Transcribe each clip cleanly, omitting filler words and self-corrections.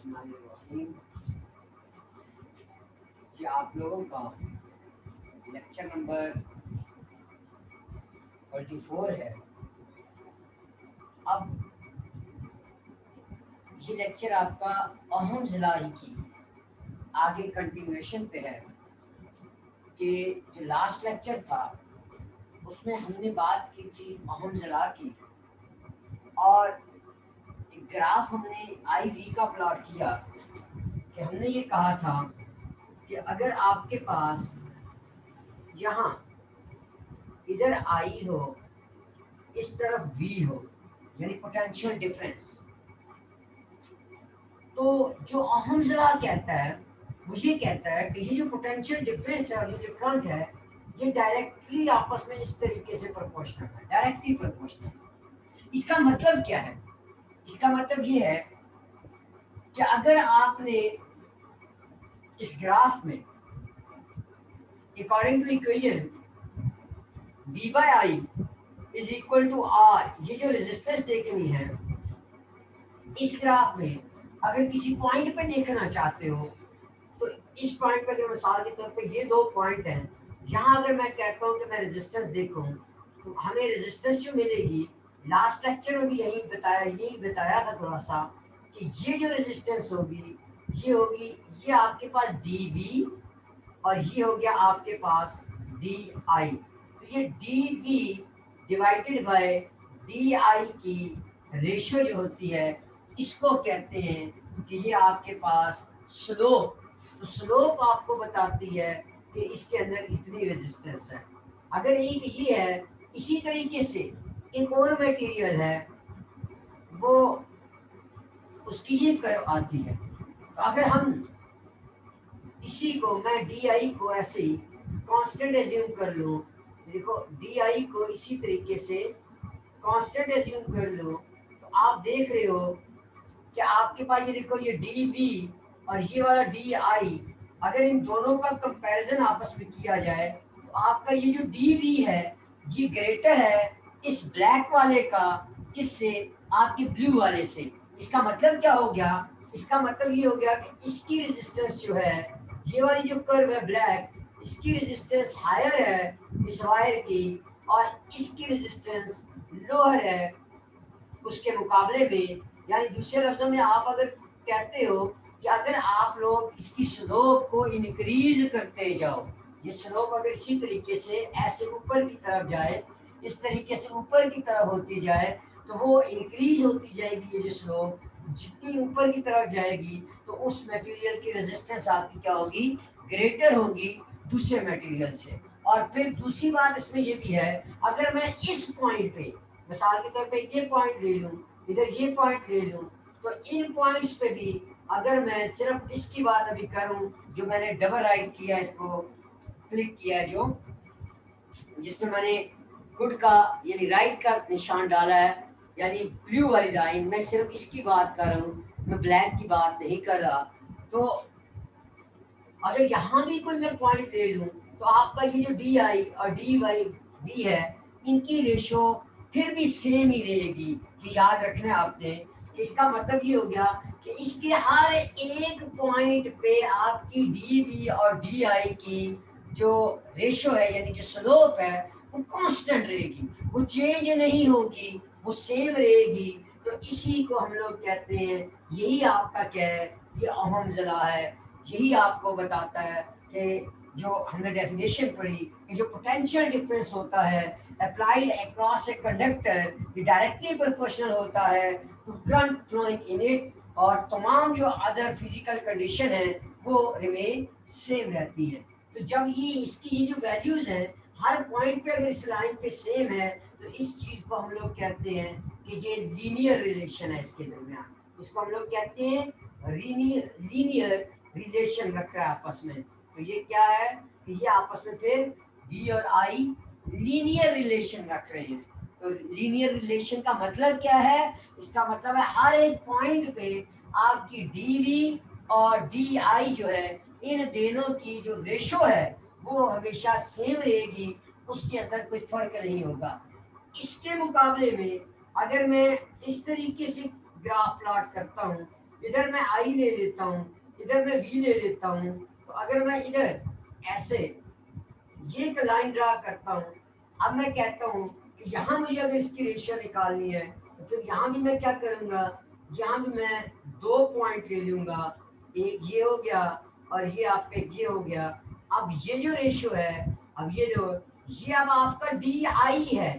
बिस्मिल्लाहिर्रहमानिर्रहीम। ये आप लोगों का लेक्चर नंबर 44 है। अब ये लेक्चर आपका अहम ज़िलाई की आगे कंटिन्यूएशन पे है कि जो लास्ट लेक्चर था उसमें हमने बात की थी अहम ज़िला की, और एक ग्राफ हमने आई वी का प्लॉट किया कि हमने ये कहा था कि अगर आपके पास यहाँ इधर आई हो, इस तरफ वी हो, यानी पोटेंशियल डिफरेंस, तो जो अहम ज़िला कहता है वो ये कहता है कि ये जो पोटेंशियल डिफरेंस है और ये जो करंट है ये डायरेक्टली आपस में इस तरीके से प्रोपोर्शनल है, डायरेक्टली प्रोपोर्शनल। इसका मतलब क्या है? इसका मतलब ये है कि अगर आपने इस ग्राफ में according to equation v by I is equal to R, ये जो रेजिस्टेंस देखनी है इस ग्राफ में, अगर किसी पॉइंट पे देखना चाहते हो तो इस पॉइंट पे, अगर मिसाल के तौर पे ये दो पॉइंट हैं, यहाँ अगर मैं कहता हूँ कि मैं रेजिस्टेंस देखूँ तो हमें रेजिस्टेंस जो मिलेगी, लास्ट लेक्चर में भी यही बताया था थोड़ा सा, कि ये जो रेजिस्टेंस होगी ये होगी, ये आपके पास डी वी और ये हो गया आपके पास डी आई। तो ये D V divided by D I की रेशियो जो होती है इसको कहते हैं कि ये आपके पास स्लोप। तो स्लोप आपको बताती है कि इसके अंदर इतनी रेजिस्टेंस है। अगर एक ये है, इसी तरीके से एक और मटेरियल है, वो उसकी ये कर्व आती है। तो अगर हम इसी को, मैं डी आई को ऐसे ही कांस्टेंट एज्यूम कर लूँ, देखो डी आई को इसी तरीके से कांस्टेंट एज्यूम कर लो, तो आप देख रहे हो कि आपके पास ये देखो ये डी वी और ये वाला डी आई, अगर इन दोनों का कंपैरिजन आपस में किया जाए तो आपका ये जो डी वी है ये ग्रेटर है इस ब्लैक वाले का, किससे? आपके ब्लू वाले से। इसका मतलब क्या हो गया? इसका मतलब ये हो गया कि इसकी रेजिस्टेंस जो है, ये वाली जो कर्व है ब्लैक, इसकी रेजिस्टेंस हायर है इस वायर की, और इसकी रेजिस्टेंस लोअर है उसके मुकाबले में। यानी दूसरे लफ्जों में आप अगर कहते हो कि अगर आप लोग इसकी स्लोप को इंक्रीज करते जाओ, ये स्लोप अगर इसी तरीके से ऐसे ऊपर की तरफ जाए, इस तरीके से ऊपर की तरफ होती जाए, तो वो इंक्रीज होती जाएगी। ये जो स्लोप जितनी ऊपर की तरफ जाएगी तो उस मटेरियल की रेजिस्टेंस आपकी क्या होगी? ग्रेटर होगी दूसरे मटेरियल से। और फिर दूसरी बात इसमें ये भी है, अगर मैं इस पॉइंट पे, मिसाल के तौर पे ये पॉइंट ले लूँ, इधर ये पॉइंट ले लूँ, तो इन पॉइंट्स पे भी अगर मैं सिर्फ इसकी बात अभी करूँ, जो मैंने डबल राइट किया, इसको क्लिक किया, जो जिसमें मैंने गुड का यानी राइट का निशान डाला है, यानी ब्लू वाली लाइन, मैं सिर्फ इसकी बात कर रहा हूँ, मैं ब्लैक की बात नहीं कर रहा। तो अगर यहाँ भी कोई मैं पॉइंट ले लूँ तो आपका ये जो डी आई और डी वाई बी है, इनकी रेशो फिर भी सेम ही रहेगी। कि याद रखना आपने कि इसका मतलब ये हो गया कि इसके हर एक पॉइंट पे आपकी डी बी और डी आई की जो रेशो है, यानी जो स्लोप है, वो कांस्टेंट रहेगी, वो चेंज नहीं होगी, वो सेम रहेगी। तो इसी को हम लोग कहते हैं, यही आपका क्या है? ये अहम ज़ला है। यही आपको बताता है कि जो हमने डेफिनेशन पढ़ी कि जो पोटेंशियल डिफरेंस होता है अप्लाइड अक्रॉस ए कंडक्टर, ये डायरेक्टली प्रोपोर्शनल होता है to current flowing in it, और तमाम जो अदर फिजिकल कंडीशन है वो रिमेन सेम रहती है। तो जब ये इसकी ये जो वैल्यूज हैं हर पॉइंट पे अगर इस लाइन पे सेम है, तो इस चीज को हम लोग कहते हैं कि ये लीनियर रिलेशन है इसके दरमियान। इसको हम लोग कहते हैं लीनियर रिलेशन रख रहा है आपस में। तो ये क्या है कि ये आपस में फिर वी और आई लीनियर रिलेशन रख रहे हैं। तो लीनियर रिलेशन का मतलब क्या है? इसका मतलब है हर एक पॉइंट पे आपकी डी वी और डी आई जो है, इन दोनों की जो रेशो है वो हमेशा सेम रहेगी, उसके अंदर कोई फर्क नहीं होगा। इसके मुकाबले में अगर मैं इस तरीके से ग्राफ प्लॉट करता हूँ इधर मैं आई ले लेता हूँ, इधर मैं वी ले लेता हूँ। तो अगर मैं इधर ऐसे ये एक लाइन ड्रा करता हूँ, अब मैं कहता हूँ कि यहाँ मुझे अगर इसकी रेशियो निकालनी है तो फिर यहाँ भी मैं क्या करूँगा, यहाँ भी मैं 2 पॉइंट ले लूँगा, एक ये हो गया और ये आपका ये हो गया। अब ये जो रेशियो है, अब ये जो ये अब आपका डी आई है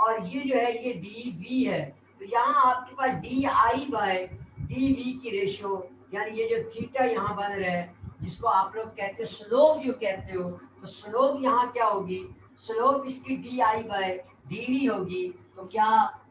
और ये जो है ये डी वी है। तो यहाँ आपके पास D I by D V की रेशियो, यानी ये जो थीटा यहाँ बन रहा है जिसको आप लोग कहते हो स्लोप जो कहते हो, तो स्लोप यहाँ क्या होगी, स्लोप इसकी D I by D V होगी। तो क्या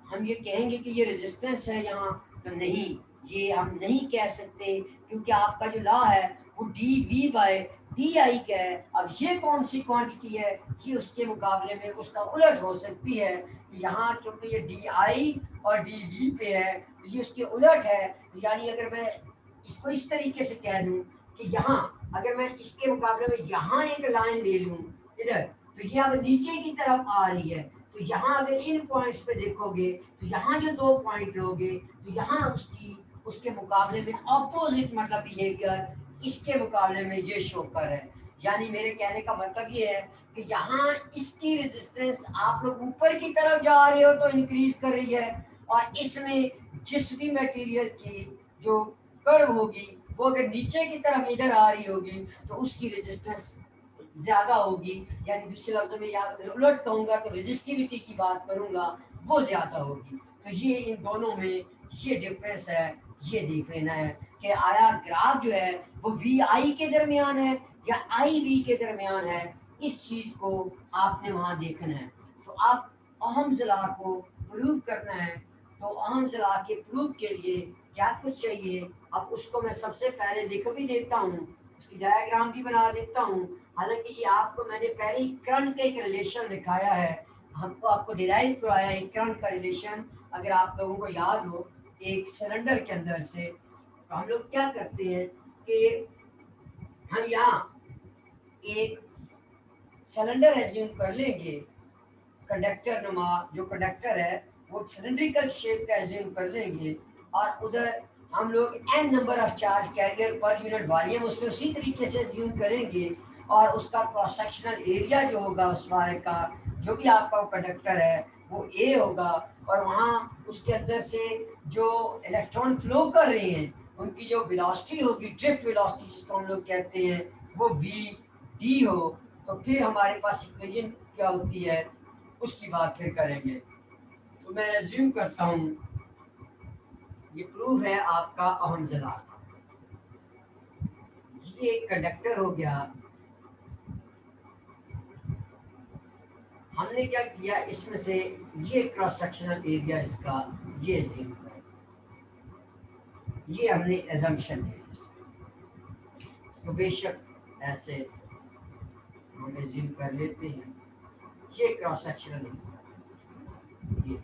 हम ये कहेंगे कि ये रेजिस्टेंस है यहाँ? तो नहीं, ये हम नहीं कह सकते, क्योंकि आपका जो लॉ है वो D V by D I का है। अब ये कौन सी क्वांटिटी है, ये उसके मुकाबले में उसका उलट हो सकती है। यहाँ क्योंकि ये डी आई और डी वी पे है तो ये उसके उलट है। यानी अगर मैं इसको इस तरीके से कह दूं कि यहाँ अगर मैं इसके मुकाबले में यहाँ एक लाइन ले लूं इधर, तो ये अब नीचे की तरफ आ रही है। तो यहाँ अगर इन पॉइंट्स पे देखोगे तो यहाँ जो 2 पॉइंट लोगे तो यहाँ उसकी उसके मुकाबले में ऑपोजिट मतलब बिहेवियर इसके मुकाबले में ये शो कर है। यानी मेरे कहने का मतलब ये है कि यहाँ इसकी रेजिस्टेंस आप लोग ऊपर की तरफ जा रहे हो तो इंक्रीज कर रही है, और इसमें जिस भी मटेरियल की जो कर्व होगी वो अगर नीचे की तरफ इधर आ रही होगी तो उसकी रेजिस्टेंस ज्यादा होगी। यानी दूसरे लफ्जों में या उलट कहूंगा तो रेजिस्टिविटी की बात करूंगा वो ज्यादा होगी। तो ये इन दोनों में ये डिफरेंस है, ये देख लेना है कि आया ग्राफ जो है वो वी आई के दरमियान है या आई वी के दरमियान है। इस चीज को आपने वहां देखना है। तो आप अहम जला को प्रूव करना है। तो अहम जला के प्रूफ के लिए क्या कुछ चाहिए, अब उसको मैं सबसे पहले लिख भी देता हूँ, उसकी डायग्राम भी बना देता हूँ। हालांकि ये आपको मैंने पहले ही करंट का एक रिलेशन दिखाया है, हमको आपको डिराइव करवाया है करंट का रिलेशन। अगर आप लोगों को याद हो एक सिलेंडर के अंदर से, तो हम लोग क्या करते हैं कि हम यहाँ एक सिलेंडर एज्यूम कर लेंगे, कंडक्टर नुमा जो कंडक्टर है वो सिलेंड्रिकल शेप का एज्यूम कर लेंगे, और उधर हम लोग n number of charge career per unit volume उसमें उसी तरीके से एज्यूम करेंगे, और उसका क्रॉस सेक्शनल एरिया जो होगा उस वायर का, जो भी आपका कंडक्टर है वो A होगा, और वहाँ उसके अंदर से जो इलेक्ट्रॉन फ्लो कर रहे हैं उनकी जो वेलोसिटी होगी, ड्रिफ्ट वेलोसिटी जिसको हम लोग कहते हैं, वो v d हो। तो फिर हमारे पास इक्वेशन क्या होती है उसकी बात फिर करेंगे। तो मैं एज्यूम करता हूँ ये प्रूफ है आपका अहम जला का। ये एक कंडक्टर हो गया। हमने क्या किया, इसमें से ये क्रॉस सेक्शनल एरिया इसका ये एज्यूम कर, ये हमने एजम्पशन है इसको बेशक ऐसे हम एज्यूम कर लेते हैं। ये क्रॉस सेक्शनल एरिया,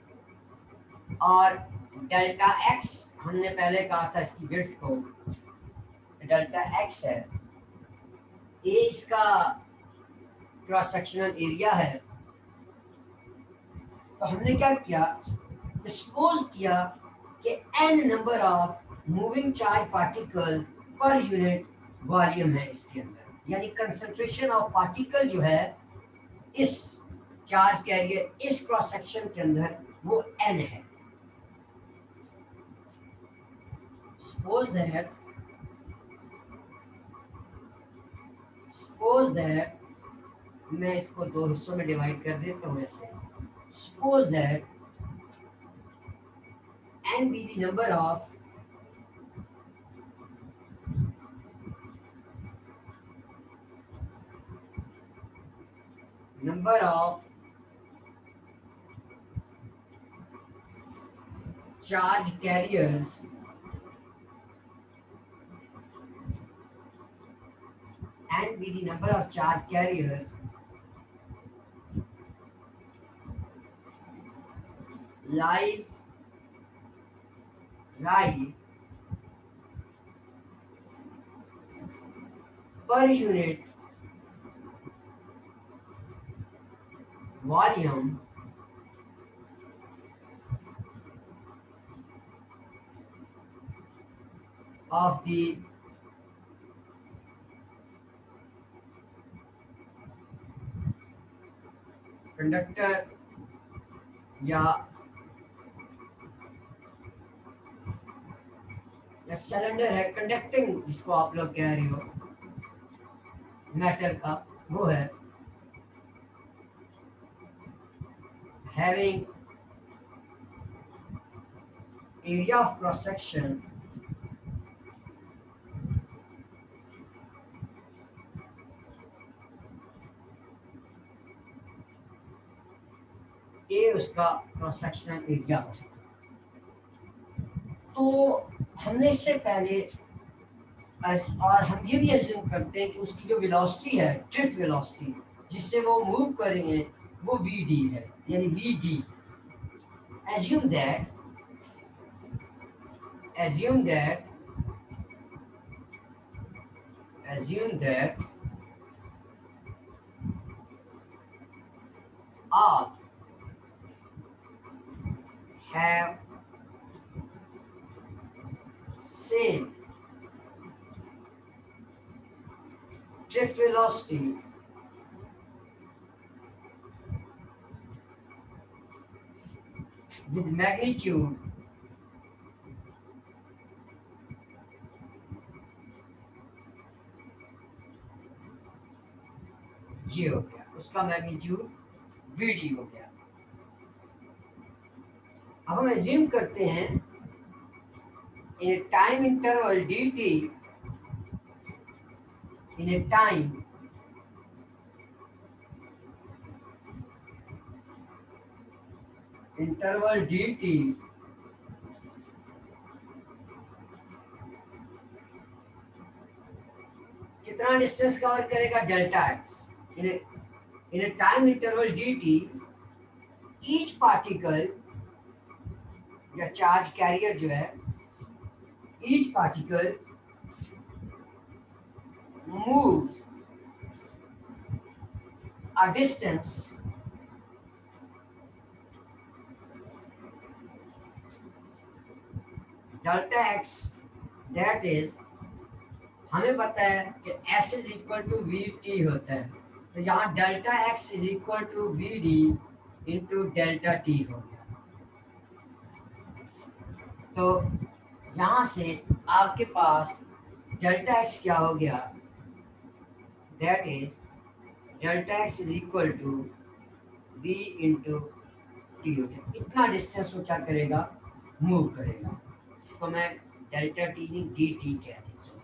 और डेल्टा एक्स हमने पहले कहा था इसकी विड्थ को डेल्टा एक्स है, ये इसका क्रॉस सेक्शनल एरिया है। तो हमने क्या किया, सपोज किया कि n number of moving charge particle per unit volume है इसके अंदर, यानी कंसंट्रेशन ऑफ पार्टिकल जो है इस चार्ज कैरियर इस क्रॉस सेक्शन के अंदर वो n है। सपोज दैट मैं इसको दो हिस्सों में डिवाइड कर देता हूँ ऐसे। Suppose that n be the number of charge carriers and be the number of charge carriers lie per unit volume of the conductor या सिलेंडर है कंडक्टिंग, जिसको आप लोग कह रहे हो मेटल का, वो है having area of cross section ये उसका क्रॉस सेक्शनल एरिया हो सकता है। तो हमने इससे पहले और हम ये भी एज्यूम करते हैं कि उसकी जो वेलोसिटी है, ड्रिफ्ट वेलोसिटी जिससे वो मूव कर रही है, वो वी डी है, यानी V D. Assume that assume that all have same drift velocity with magnitude ये हो गया, उसका मैग्नीट्यूड वीडी हो गया। अब हम एज्यूम करते हैं in a time interval dt, in a time interval dt कितना डिस्टेंस कवर करेगा, delta x. in a time interval dt each particle या चार्ज कैरियर जो है, each particle moves a distance delta x, that is हमें पता है कि s is equal to V T होता है, तो यहाँ delta x is equal to V D into delta T हो गया। तो यहाँ से आपके पास डेल्टा x क्या हो गया, that is delta x is equal to v into T हो गया। इतना डिस्टेंस वो क्या करेगा, मूव करेगा। इसको मैं डेल्टा टी नहीं डी टी कह देता हूँ,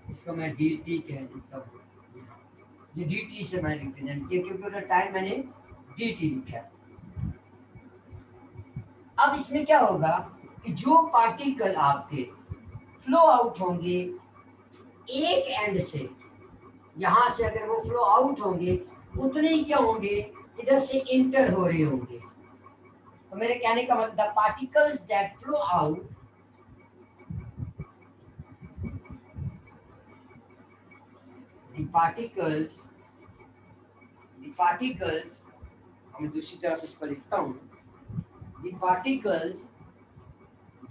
इसको मैं डी टी कह देता हूँ। ये डी टी से मैं रिप्रेजेंट किया क्योंकि उधर टाइम मैंने डी टी लिखा है। अब इसमें क्या होगा कि जो पार्टिकल आपके फ्लो आउट होंगे एक एंड से, यहाँ से अगर वो फ्लो आउट होंगे उतने ही क्या होंगे, इधर से इंटर हो रहे होंगे। तो मेरे कहने का मतलब the particles that flow out the particles मैं दूसरी तरफ इसको लिखता हूँ, the particles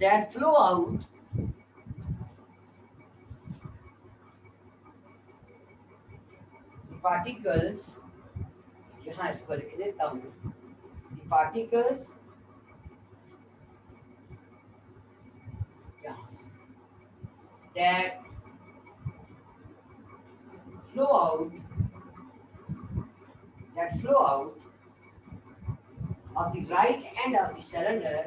that flow out the particles यहाँ इसको लिख देता हूँ, the particles यहाँ से that flow out of the right end of the cylinder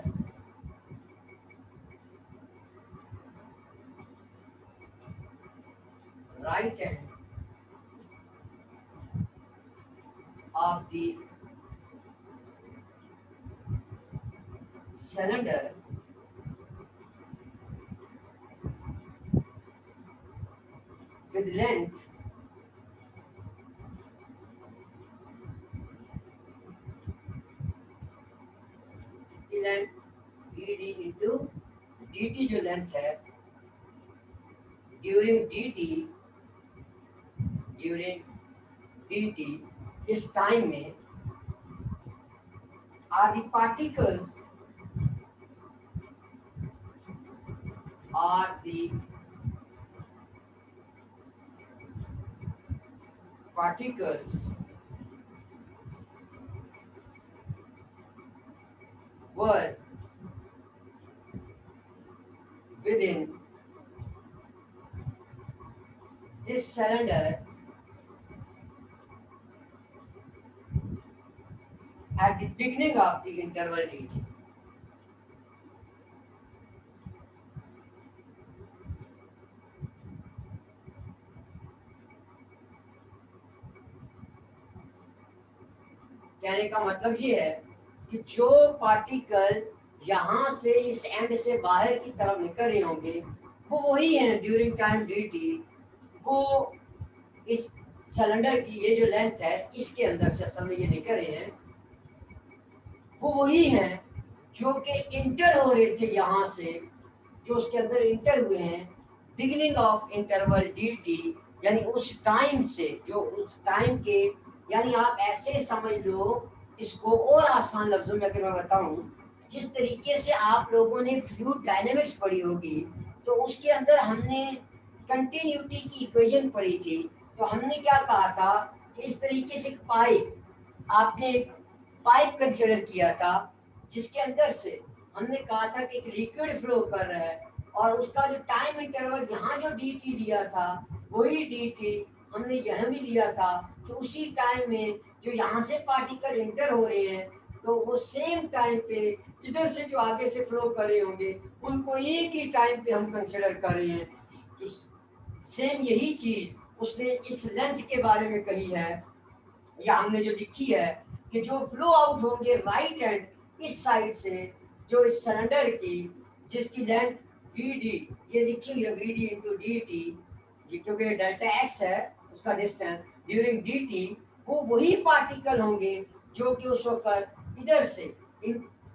right end of the cylinder with length ed into dt जो लेंथ है ड्यूरिंग dt इस टाइम में are the particles are the particles were within this cylinder at the beginning of the interval dt. कहने का मतलब ये है कि जो पार्टिकल यहाँ से इस एंड से बाहर की तरफ निकल रहे होंगे वो वही है ड्यूरिंग टाइम dt, वो इस सिलेंडर की ये जो लेंथ है इसके अंदर से असल में ये निकल रहे हैं, वो वही हैं जो कि इंटर हो रहे थे यहाँ से, जो उसके अंदर इंटर हुए हैं बिगिनिंग ऑफ इंटरवल dt, यानी उस टाइम से, जो उस टाइम के, यानी आप ऐसे समझ लो इसको और आसान लफ्जों में अगर मैं बताऊं, जिस तरीके से आप लोगों ने फ्लूइड डायनेमिक्स पढ़ी होगी तो उसके अंदर हमने कंटिन्यूटी की इक्वेशन पढ़ी थी, तो हमने क्या कहा था कि इस तरीके से पाइप, आपने एक पाइप कंसिडर किया था जिसके अंदर से हमने कहा था कि एक लिक्विड फ्लो कर रहा है और उसका जो टाइम इंटरवल यहाँ जो डी टी दिया था वही डी टी हमने यहाँ भी लिया था, तो उसी टाइम में जो यहाँ से पार्टिकल इंटर हो रहे हैं तो वो सेम टाइम पे इधर से जो आगे से फ्लो कर रहे होंगे उनको एक ही टाइम पे हम कंसिडर कर रहे हैं। तो सेम यही चीज उसने इस लेंथ के बारे में कही है, या हमने जो लिखी है कि जो फ्लो आउट होंगे राइट हैंड इस साइड से, जो इस सिलेंडर की जिसकी लेंथ वी डी, ये लिखी हुई है V D into D T, क्योंकि डेल्टा एक्स है उसका डिस्टेंस ड्यूरिंग डी टी, वो वही पार्टिकल होंगे जो कि उस वक्त इधर से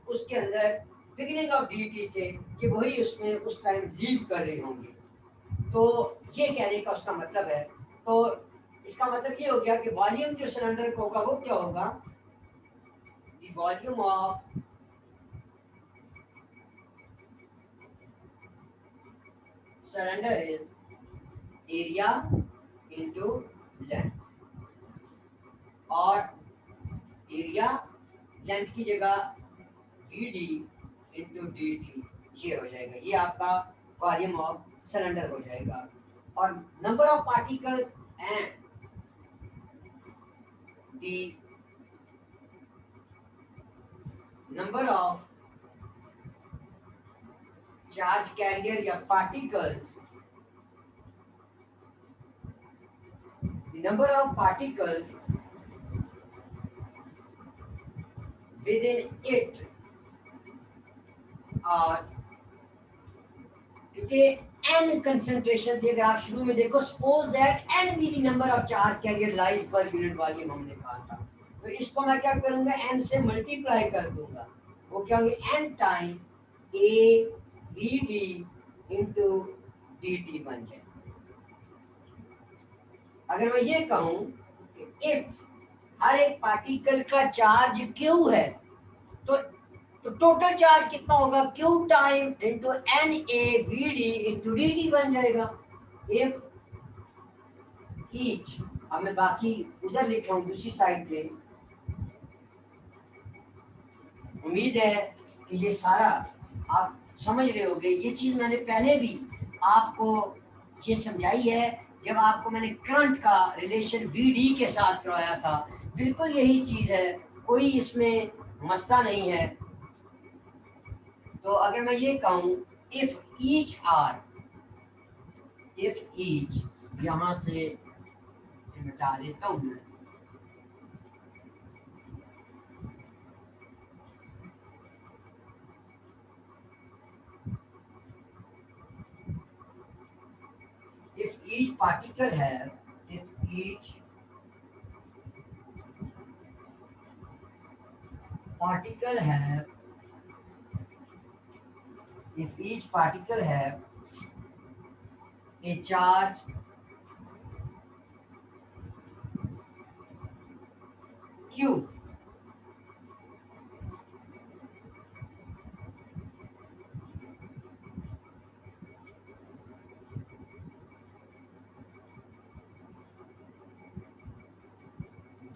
उसके अंदर बिगिनिंग ऑफ डी टी थे कि वही उसमें उस टाइम लीव कर रहे होंगे। तो ये कहने का उसका मतलब है। तो इसका मतलब ये हो गया कि वॉल्यूम जो सिलेंडर का होगा वो क्या होगा, the volume of cylinder is area into length, और एरिया लेंथ की जगह D D into D T ये हो जाएगा, ये आपका वॉल्यूम ऑफ सिलेंडर हो जाएगा। और number of particles and the number of charge carrier या particles, the number of particles within it are, क्योंकि n कंसंट्रेशन थी, अगर आप शुरू में देखो suppose that n be the number of charge carrier lies per unit volume हमने कहा था, तो इसको मैं क्या करूंगा n से मल्टीप्लाई कर दूंगा, वो क्या होंगे n time a v d into dt बन जाए। अगर मैं ये कहूं कि इफ हर एक पार्टिकल का चार्ज q है तो टोटल चार्ज कितना होगा, q time into N A V D into D T बन जाएगा। इफ ईच, अब मैं बाकी उधर लिख रहा हूँ दूसरी साइड पे, उम्मीद है कि ये सारा आप समझ रहे होंगे। ये चीज मैंने पहले भी आपको ये समझाई है जब आपको मैंने करंट का रिलेशन वी डी के साथ करवाया था, बिल्कुल यही चीज है, कोई इसमें मसला नहीं है। तो अगर मैं ये कहूँ if each are, if each, यहां से मिटा देता हूं, if each particle have, if each particle have, if each particle have a charge q,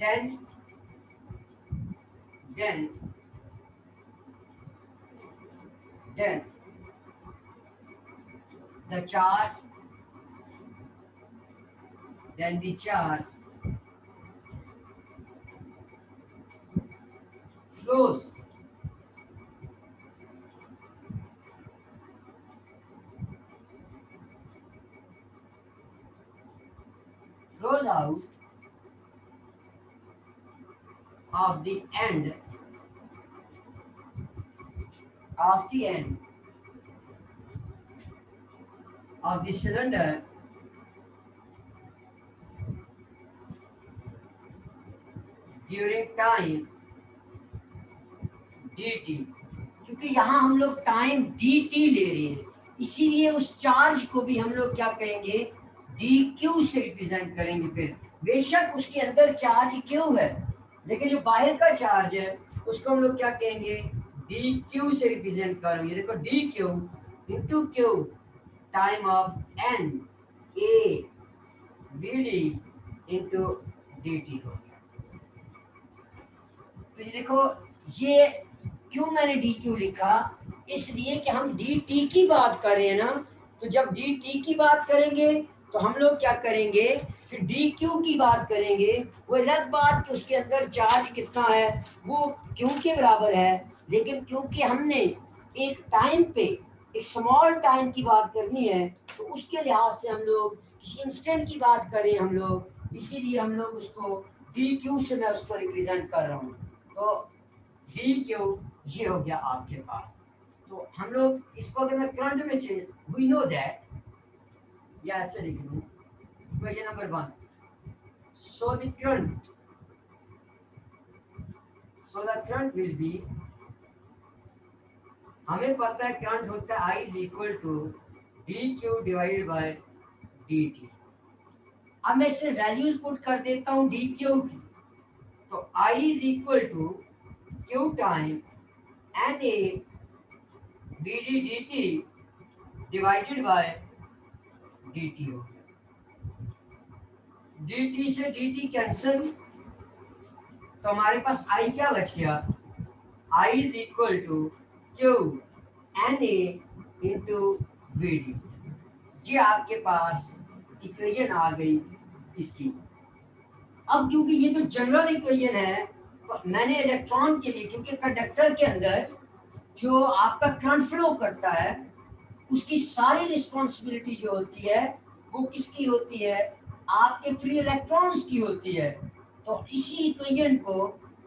then the charge flows out of the end of the cylinder during time dt, क्योंकि यहाँ हम लोग time dt ले रहे हैं, इसीलिए उस charge को भी हम लोग क्या कहेंगे, dq से रिप्रेजेंट करेंगे। फिर बेशक उसके अंदर चार्ज q है, लेकिन जो बाहर का चार्ज है उसको हम लोग क्या कहेंगे, dq से रिप्रेजेंट करेंगे। देखो dq into q time of n a bd into dt हो गया। तो ये देखो, ये क्यों मैंने dq लिखा, इसलिए कि हम dt की बात कर रहे हैं ना, तो जब dt की बात करेंगे तो हम लोग क्या करेंगे, फिर dq की बात करेंगे। वो अलग बात कि उसके अंदर चार्ज कितना है, वो q के बराबर है, लेकिन क्योंकि हमने एक टाइम पे, एक स्मॉल टाइम की बात करनी है, तो उसके लिहाज से हम लोग किसी इंस्टेंट की बात करें हम लोग, इसीलिए हम लोग उसको dq से मैं उसको रिप्रेजेंट कर रहा हूँ। तो dq ये हो गया आपके पास। तो हम लोग इसको अगर मैं करंट में चेंज, वी नो दैट, या ऐसे लिख लूं, equation number 1, so the current will be, हमें पता है करंट होता है I is equal to dq divided by dt। अब मैं इसमें वैल्यूज पुट कर देता हूँ dq की, तो I is equal to q time na bd dt divided by dt हो गया। dt से dt कैंसिल, तो हमारे पास I क्या बच गया, I is equal to q na into vd। ये आपके पास इक्वेशन आ गई इसकी। अब क्योंकि ये जो जनरल इक्वेशन है, तो मैंने इलेक्ट्रॉन के लिए, क्योंकि कंडक्टर के अंदर जो आपका करंट फ्लो करता है, उसकी सारी रिस्पॉन्सिबिलिटी जो होती है वो किसकी होती है, आपके फ्री इलेक्ट्रॉन्स की होती है। तो इसी इक्वेशन को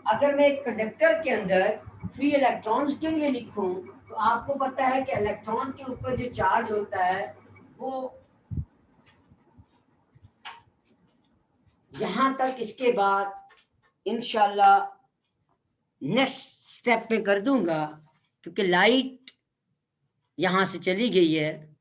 अगर मैं एक कंडक्टर के अंदर फ्री इलेक्ट्रॉन्स के लिए लिखूं, तो आपको पता है कि इलेक्ट्रॉन के ऊपर जो चार्ज होता है वो यहाँ तक, इसके बाद इंशाल्लाह नेक्स्ट स्टेप पे कर दूंगा, क्योंकि लाइट यहाँ से चली गई है।